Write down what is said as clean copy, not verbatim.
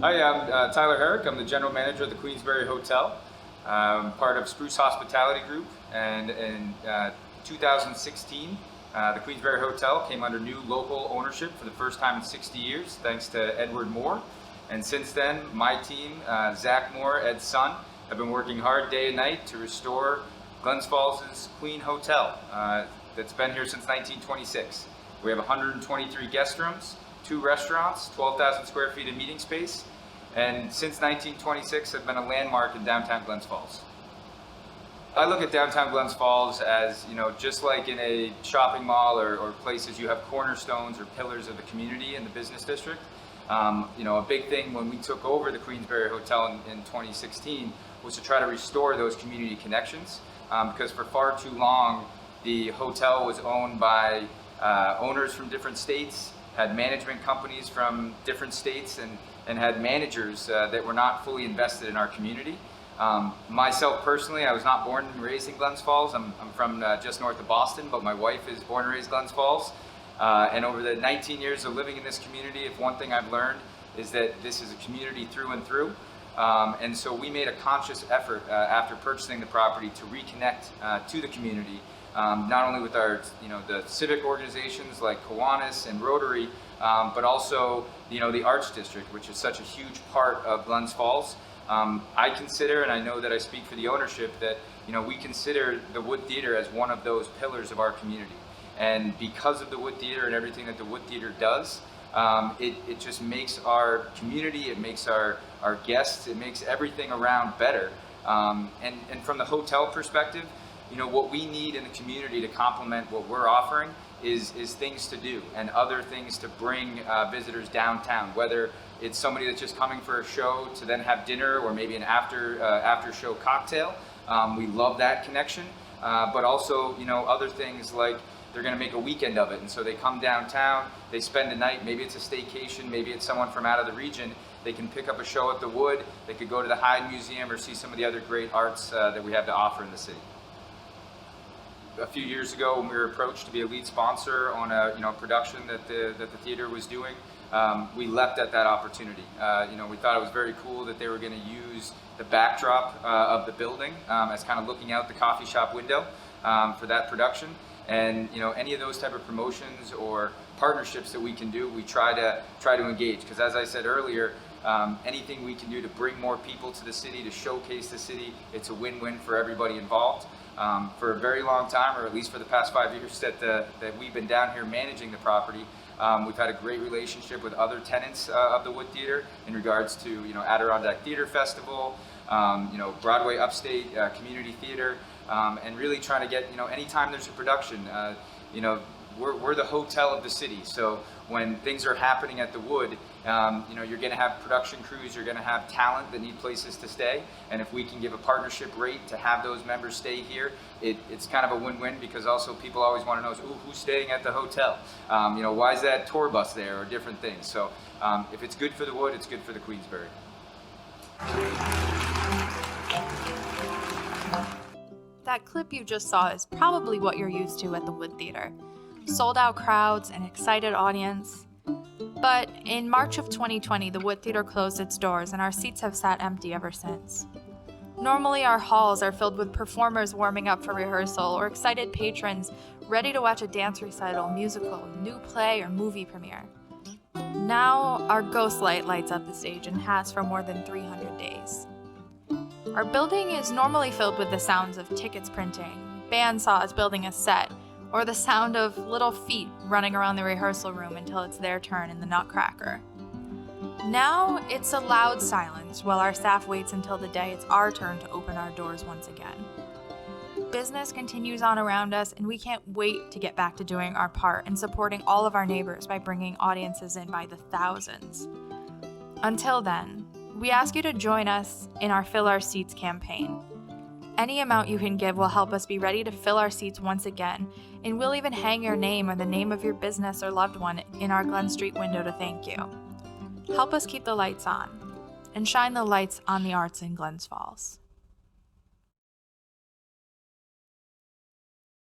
Hi, I'm Tyler Herrick. I'm the General Manager of the Queensbury Hotel, part of Spruce Hospitality Group. And in 2016, the Queensbury Hotel came under new local ownership for the first time in 60 years, thanks to Edward Moore. And since then, my team, Zach Moore, Ed's son, have been working hard day and night to restore Glens Falls' Queen Hotel that's been here since 1926. We have 123 guest rooms, 2 restaurants, 12,000 square feet of meeting space, and since 1926 have been a landmark in downtown Glens Falls. I look at downtown Glens Falls as, just like in a shopping mall or places, you have cornerstones or pillars of the community in the business district. A big thing when we took over the Queensbury Hotel in 2016 was to try to restore those community connections, because for far too long the hotel was owned by owners from different states, had management companies from different states, and had managers that were not fully invested in our community. Myself personally, I was not born and raised in Glens Falls. I'm from just north of Boston, but my wife is born and raised Glens Falls. And over the 19 years of living in this community, if one thing I've learned is that this is a community through and through. And so we made a conscious effort after purchasing the property to reconnect to the community, not only with our, the civic organizations like Kiwanis and Rotary, but also, the Arts District, which is such a huge part of Glens Falls. I consider, and I know that I speak for the ownership, that, we consider the Wood Theater as one of those pillars of our community. And because of the Wood Theater and everything that the Wood Theater does, it just makes our community, it makes our guests, it makes everything around better. And from the hotel perspective, what we need in the community to complement what we're offering is things to do and other things to bring visitors downtown, whether it's somebody that's just coming for a show to then have dinner or maybe an after show cocktail. We love that connection, but also, other things like they're going to make a weekend of it, and so they come downtown, they spend a night, maybe it's a staycation, maybe it's someone from out of the region, they can pick up a show at the Wood, they could go to the Hyde Museum or see some of the other great arts that we have to offer in the city. A few years ago, when we were approached to be a lead sponsor on a production that the theater was doing, we leapt at that opportunity. We thought it was very cool that they were going to use the backdrop of the building as kind of looking out the coffee shop window for that production. And any of those type of promotions or partnerships that we can do, we try to engage, because as I said earlier, anything we can do to bring more people to the city, to showcase the city, it's a win-win for everybody involved. For a very long time, or at least for the past 5 years that we've been down here managing the property, we've had a great relationship with other tenants of the Wood Theater in regards to Adirondack Theater Festival, Broadway Upstate Community Theater, and really trying to get anytime there's a production, we're the hotel of the city. So when things are happening at the Wood, you're going to have production crews, you're going to have talent that need places to stay. And if we can give a partnership rate to have those members stay here, it's kind of a win-win, because also people always want to know, who's staying at the hotel? Why is that tour bus there, or different things. So if it's good for the Wood, it's good for the Queensbury. That clip you just saw is probably what you're used to at the Wood Theater. Sold out crowds, an excited audience. But in March of 2020, the Wood Theater closed its doors and our seats have sat empty ever since. Normally our halls are filled with performers warming up for rehearsal or excited patrons ready to watch a dance recital, musical, new play, or movie premiere. Now our ghost light lights up the stage and has for more than 300 days. Our building is normally filled with the sounds of tickets printing, bandsaws building a set, or the sound of little feet running around the rehearsal room until it's their turn in the Nutcracker. Now it's a loud silence while our staff waits until the day it's our turn to open our doors once again. Business continues on around us, and we can't wait to get back to doing our part and supporting all of our neighbors by bringing audiences in by the thousands. Until then, we ask you to join us in our Fill Our Seats campaign. Any amount you can give will help us be ready to fill our seats once again, and we'll even hang your name or the name of your business or loved one in our Glen Street window to thank you. Help us keep the lights on, and shine the lights on the arts in Glens Falls.